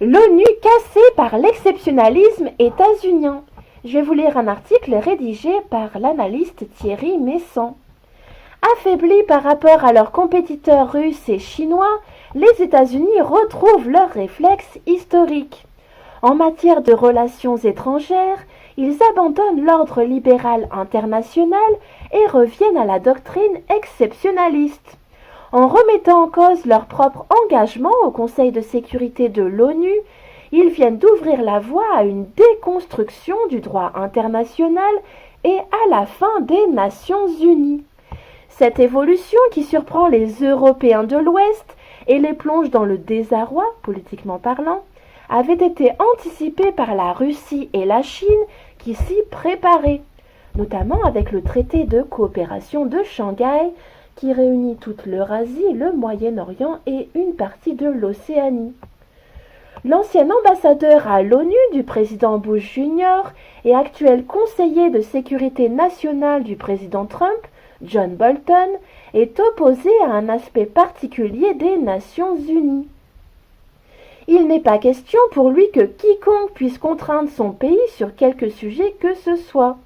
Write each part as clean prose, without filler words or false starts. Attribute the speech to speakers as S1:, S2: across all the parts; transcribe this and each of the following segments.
S1: L'ONU cassée par l'exceptionnalisme états-unien. Je vais vous lire un article rédigé par l'analyste Thierry Messan. Affaiblis par rapport à leurs compétiteurs russes et chinois, les États-Unis retrouvent leurs réflexes historiques. En matière de relations étrangères, ils abandonnent l'ordre libéral international et reviennent à la doctrine exceptionnaliste. En remettant en cause leur propre engagement au Conseil de sécurité de l'ONU, ils viennent d'ouvrir la voie à une déconstruction du droit international et à la fin des Nations Unies. Cette évolution qui surprend les Européens de l'Ouest et les plonge dans le désarroi, politiquement parlant, avait été anticipée par la Russie et la Chine qui s'y préparaient, notamment avec le traité de coopération de Shanghai qui réunit toute l'Eurasie, le Moyen-Orient et une partie de l'Océanie. L'ancien ambassadeur à l'ONU du président Bush Jr. et actuel conseiller de sécurité nationale du président Trump, John Bolton, est opposé à un aspect particulier des Nations Unies. Il n'est pas question pour lui que quiconque puisse contraindre son pays sur quelque sujet que ce soit.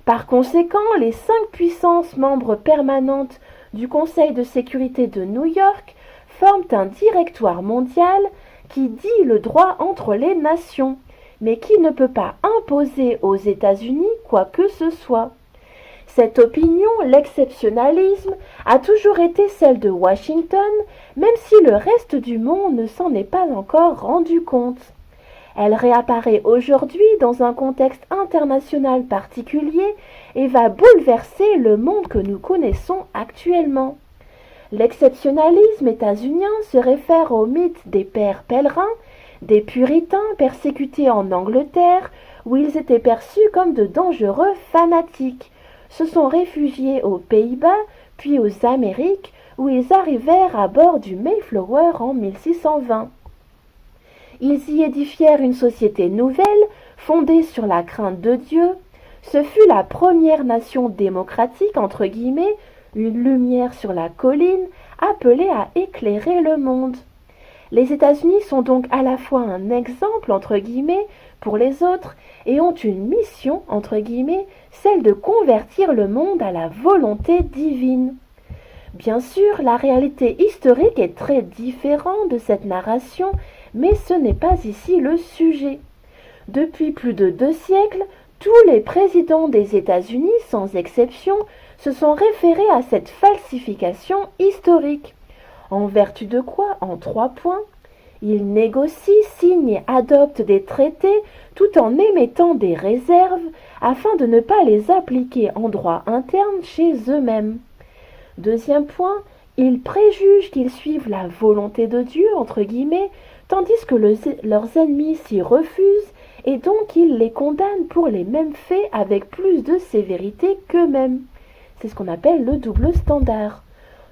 S1: Par conséquent, les 5 puissances membres permanentes du Conseil de sécurité de New York forment un directoire mondial qui dit le droit entre les nations, mais qui ne peut pas imposer aux États-Unis quoi que ce soit. Cette opinion, l'exceptionnalisme, a toujours été celle de Washington, même si le reste du monde ne s'en est pas encore rendu compte. Elle réapparaît aujourd'hui dans un contexte international particulier et va bouleverser le monde que nous connaissons actuellement. L'exceptionnalisme états-unien se réfère au mythe des pères pèlerins, des puritains persécutés en Angleterre, où ils étaient perçus comme de dangereux fanatiques, se sont réfugiés aux Pays-Bas, puis aux Amériques, où ils arrivèrent à bord du Mayflower en 1620. Ils y édifièrent une société nouvelle, fondée sur la crainte de Dieu. Ce fut la première nation démocratique, entre guillemets, une lumière sur la colline, appelée à éclairer le monde. Les États-Unis sont donc à la fois un exemple, entre guillemets, pour les autres, et ont une mission, entre guillemets, celle de convertir le monde à la volonté divine. Bien sûr, la réalité historique est très différente de cette narration, mais ce n'est pas ici le sujet. Depuis plus de 2 siècles, tous les présidents des États-Unis, sans exception, se sont référés à cette falsification historique. En vertu de quoi, en 3 points, ils négocient, signent et adoptent des traités tout en émettant des réserves afin de ne pas les appliquer en droit interne chez eux-mêmes. Deuxième point, ils préjugent qu'ils suivent la volonté de Dieu, entre guillemets, tandis que leurs ennemis s'y refusent et donc ils les condamnent pour les mêmes faits avec plus de sévérité qu'eux-mêmes. C'est ce qu'on appelle le double standard.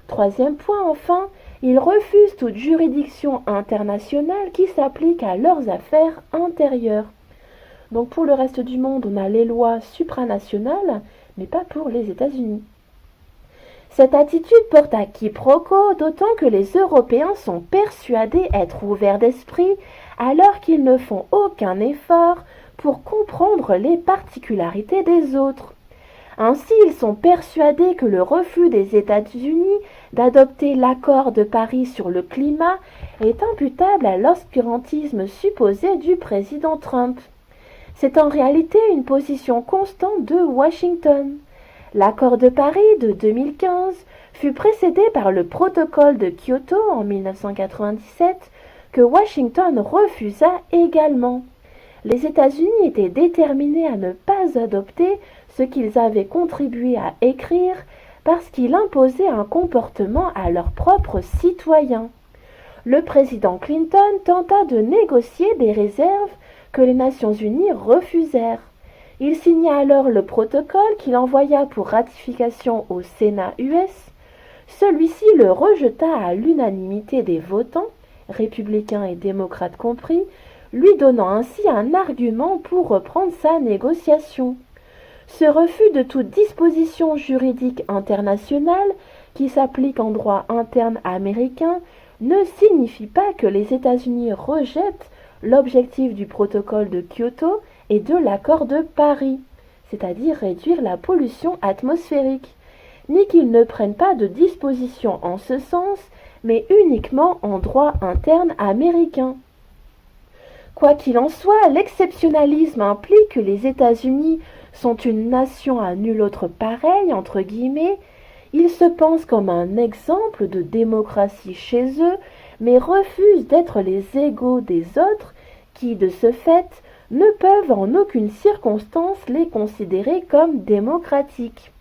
S1: Troisième point, enfin, ils refusent toute juridiction internationale qui s'applique à leurs affaires intérieures. Donc pour le reste du monde, on a les lois supranationales, mais pas pour les États-Unis. Cette attitude porte à quiproquo, d'autant que les Européens sont persuadés être ouverts d'esprit, alors qu'ils ne font aucun effort pour comprendre les particularités des autres. Ainsi, ils sont persuadés que le refus des États-Unis d'adopter l'accord de Paris sur le climat est imputable à l'obscurantisme supposé du président Trump. C'est en réalité une position constante de Washington. L'accord de Paris de 2015 fut précédé par le protocole de Kyoto en 1997 que Washington refusa également. Les États-Unis étaient déterminés à ne pas adopter ce qu'ils avaient contribué à écrire parce qu'il imposait un comportement à leurs propres citoyens. Le président Clinton tenta de négocier des réserves que les Nations Unies refusèrent. Il signa alors le protocole qu'il envoya pour ratification au Sénat US. Celui-ci le rejeta à l'unanimité des votants, républicains et démocrates compris, lui donnant ainsi un argument pour reprendre sa négociation. Ce refus de toute disposition juridique internationale qui s'applique en droit interne américain ne signifie pas que les États-Unis rejettent l'objectif du protocole de Kyoto et de l'accord de Paris, c'est-à-dire réduire la pollution atmosphérique, ni qu'ils ne prennent pas de dispositions en ce sens, mais uniquement en droit interne américain. Quoi qu'il en soit, l'exceptionnalisme implique que les États-Unis sont une nation à nul autre pareille, entre guillemets. Ils se pensent comme un exemple de démocratie chez eux, mais refusent d'être les égaux des autres qui, de ce fait, ne peuvent en aucune circonstance les considérer comme démocratiques.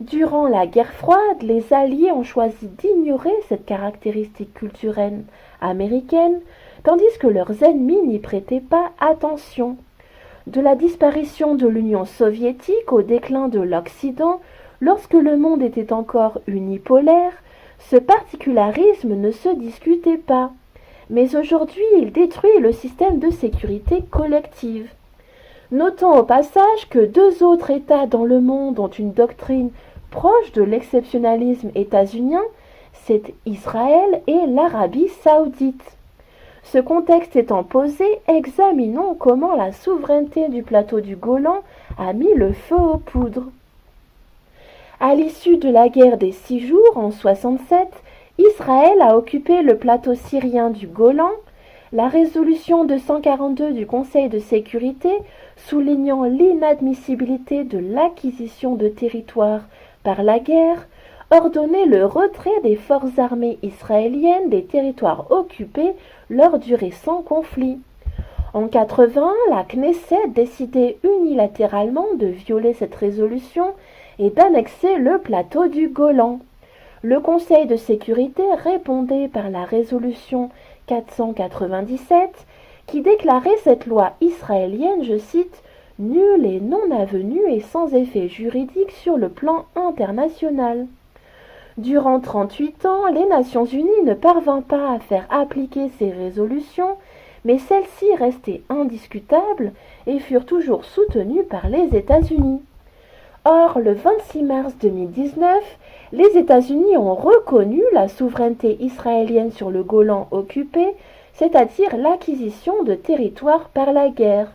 S1: Durant la guerre froide, les Alliés ont choisi d'ignorer cette caractéristique culturelle américaine, tandis que leurs ennemis n'y prêtaient pas attention. De la disparition de l'Union soviétique au déclin de l'Occident, lorsque le monde était encore unipolaire, ce particularisme ne se discutait pas. Mais aujourd'hui, il détruit le système de sécurité collective. Notons au passage que deux autres États dans le monde ont une doctrine proche de l'exceptionnalisme états-unien, c'est Israël et l'Arabie saoudite. Ce contexte étant posé, examinons comment la souveraineté du plateau du Golan a mis le feu aux poudres. À l'issue de la guerre des 6 jours en 67, Israël a occupé le plateau syrien du Golan. La résolution 242 du Conseil de sécurité, soulignant l'inadmissibilité de l'acquisition de territoires par la guerre, ordonnait le retrait des forces armées israéliennes des territoires occupés lors du récent conflit. En 80, la Knesset décidait unilatéralement de violer cette résolution et d'annexer le plateau du Golan. Le Conseil de sécurité répondait par la résolution 497 qui déclarait cette loi israélienne, je cite, « nulle et non avenue et sans effet juridique sur le plan international ». Durant 38 ans, les Nations unies ne parvinrent pas à faire appliquer ces résolutions, mais celles-ci restaient indiscutables et furent toujours soutenues par les États-Unis. Or, le 26 mars 2019, les États-Unis ont reconnu la souveraineté israélienne sur le Golan occupé, c'est-à-dire l'acquisition de territoires par la guerre.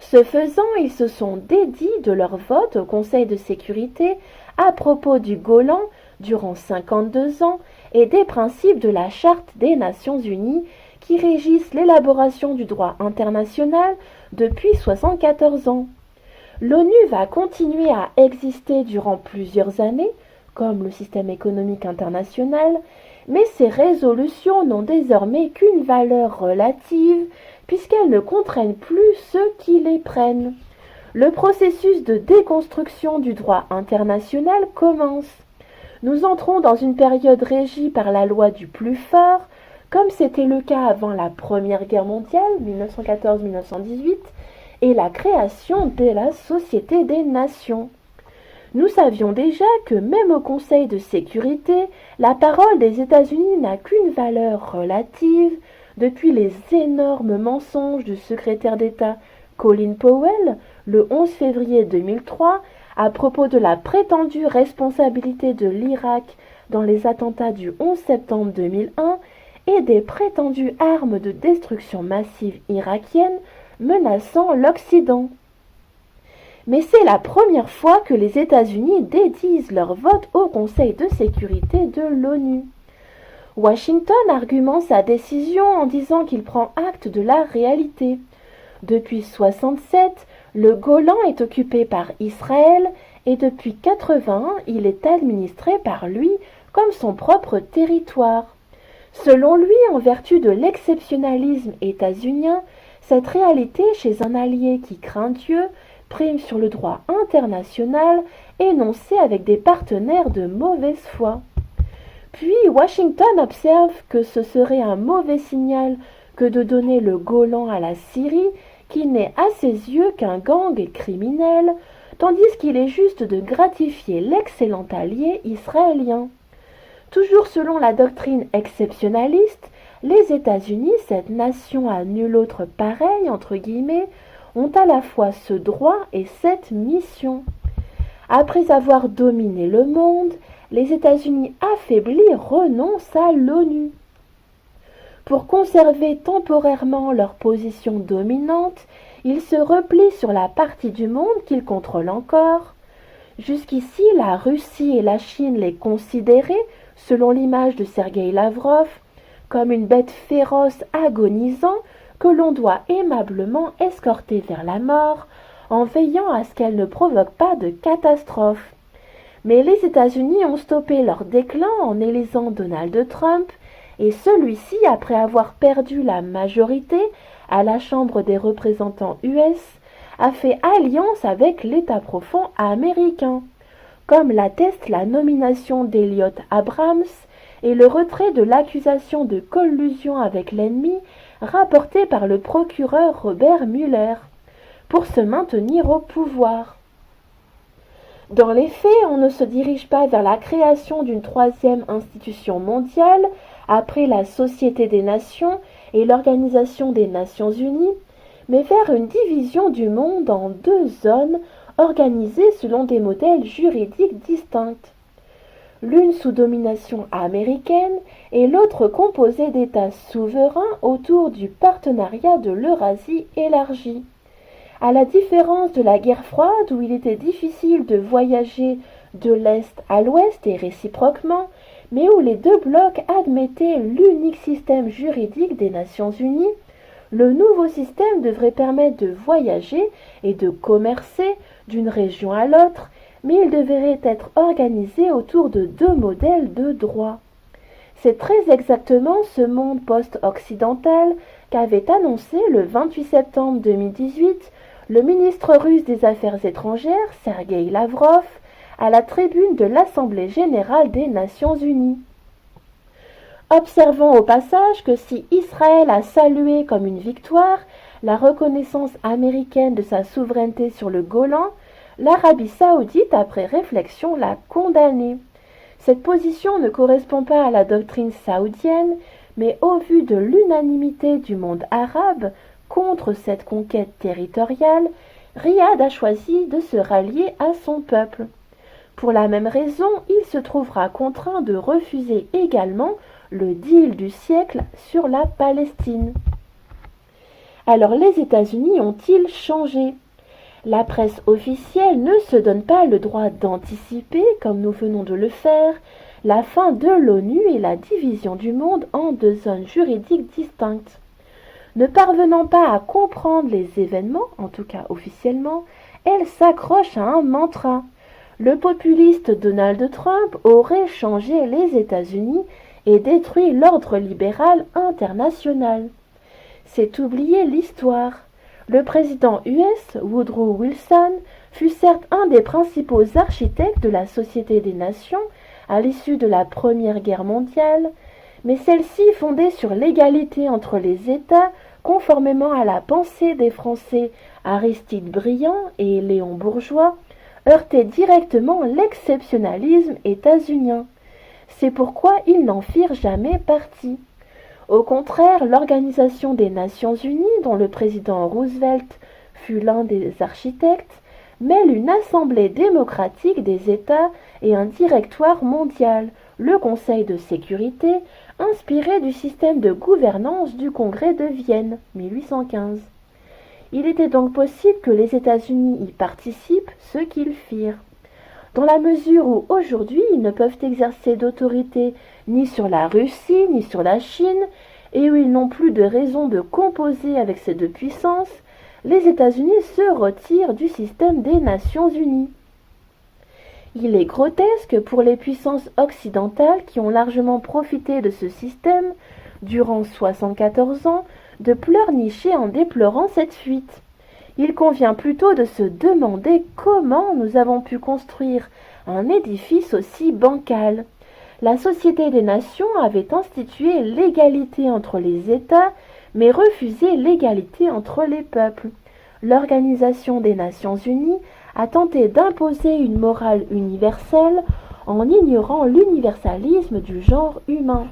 S1: Ce faisant, ils se sont dédits de leur vote au Conseil de sécurité à propos du Golan durant 52 ans et des principes de la Charte des Nations unies qui régissent l'élaboration du droit international depuis 74 ans. L'ONU va continuer à exister durant plusieurs années, comme le système économique international, mais ces résolutions n'ont désormais qu'une valeur relative puisqu'elles ne contraignent plus ceux qui les prennent. Le processus de déconstruction du droit international commence. Nous entrons dans une période régie par la loi du plus fort, comme c'était le cas avant la Première Guerre mondiale, 1914-1918, et la création de la Société des Nations. Nous savions déjà que même au Conseil de sécurité, la parole des États-Unis n'a qu'une valeur relative depuis les énormes mensonges du secrétaire d'État Colin Powell le 11 février 2003 à propos de la prétendue responsabilité de l'Irak dans les attentats du 11 septembre 2001 et des prétendues armes de destruction massive irakiennes menaçant l'Occident. Mais c'est la première fois que les États-Unis dédisent leur vote au Conseil de sécurité de l'ONU. Washington argumente sa décision en disant qu'il prend acte de la réalité. Depuis 1967, le Golan est occupé par Israël et depuis 1981, il est administré par lui comme son propre territoire. Selon lui, en vertu de l'exceptionnalisme états-unien, cette réalité chez un allié qui craint Dieu prime sur le droit international énoncé avec des partenaires de mauvaise foi. Puis Washington observe que ce serait un mauvais signal que de donner le Golan à la Syrie, qui n'est à ses yeux qu'un gang criminel, tandis qu'il est juste de gratifier l'excellent allié israélien. Toujours selon la doctrine exceptionnaliste, les États-Unis, cette nation à nul autre pareille, entre guillemets, ont à la fois ce droit et cette mission. Après avoir dominé le monde, les États-Unis affaiblis renoncent à l'ONU. Pour conserver temporairement leur position dominante, ils se replient sur la partie du monde qu'ils contrôlent encore. Jusqu'ici, la Russie et la Chine les considéraient, selon l'image de Sergueï Lavrov, comme une bête féroce agonisant que l'on doit aimablement escorter vers la mort en veillant à ce qu'elle ne provoque pas de catastrophe. Mais les États-Unis ont stoppé leur déclin en élisant Donald Trump, et celui-ci, après avoir perdu la majorité à la Chambre des représentants US, a fait alliance avec l'État profond américain, comme l'atteste la nomination d'Elliott Abrams et le retrait de l'accusation de collusion avec l'ennemi rapportée par le procureur Robert Mueller, pour se maintenir au pouvoir. Dans les faits, on ne se dirige pas vers la création d'une troisième institution mondiale après la Société des Nations et l'Organisation des Nations Unies, mais vers une division du monde en deux zones organisées selon des modèles juridiques distincts. L'une sous domination américaine et l'autre composée d'États souverains autour du partenariat de l'Eurasie élargie. À la différence de la guerre froide où il était difficile de voyager de l'Est à l'Ouest et réciproquement, mais où les deux blocs admettaient l'unique système juridique des Nations Unies, le nouveau système devrait permettre de voyager et de commercer d'une région à l'autre, mais il devrait être organisé autour de deux modèles de droit. C'est très exactement ce monde post-occidental qu'avait annoncé le 28 septembre 2018 le ministre russe des Affaires étrangères, Sergueï Lavrov, à la tribune de l'Assemblée générale des Nations unies. Observons au passage que si Israël a salué comme une victoire la reconnaissance américaine de sa souveraineté sur le Golan, l'Arabie saoudite, après réflexion, l'a condamnée. Cette position ne correspond pas à la doctrine saoudienne, mais au vu de l'unanimité du monde arabe contre cette conquête territoriale, Riyad a choisi de se rallier à son peuple. Pour la même raison, il se trouvera contraint de refuser également le deal du siècle sur la Palestine. Alors les États-Unis ont-ils changé ? La presse officielle ne se donne pas le droit d'anticiper, comme nous venons de le faire, la fin de l'ONU et la division du monde en deux zones juridiques distinctes. Ne parvenant pas à comprendre les événements, en tout cas officiellement, elle s'accroche à un mantra. Le populiste Donald Trump aurait changé les États-Unis et détruit l'ordre libéral international. C'est oublier l'histoire. Le président US, Woodrow Wilson, fut certes un des principaux architectes de la Société des Nations à l'issue de la Première Guerre mondiale, mais celle-ci, fondée sur l'égalité entre les États, conformément à la pensée des Français Aristide Briand et Léon Bourgeois, heurtait directement l'exceptionnalisme états-unien. C'est pourquoi ils n'en firent jamais partie. Au contraire, l'Organisation des Nations Unies, dont le président Roosevelt fut l'un des architectes, mêle une assemblée démocratique des États et un directoire mondial, le Conseil de sécurité, inspiré du système de gouvernance du Congrès de Vienne, 1815. Il était donc possible que les États-Unis y participent, ce qu'ils firent. Dans la mesure où aujourd'hui ils ne peuvent exercer d'autorité ni sur la Russie ni sur la Chine, et où ils n'ont plus de raison de composer avec ces deux puissances, les États-Unis se retirent du système des Nations Unies. Il est grotesque pour les puissances occidentales qui ont largement profité de ce système durant 74 ans de pleurnicher en déplorant cette fuite. Il convient plutôt de se demander comment nous avons pu construire un édifice aussi bancal. La Société des Nations avait institué l'égalité entre les États, mais refusé l'égalité entre les peuples. L'Organisation des Nations Unies a tenté d'imposer une morale universelle en ignorant l'universalisme du genre humain.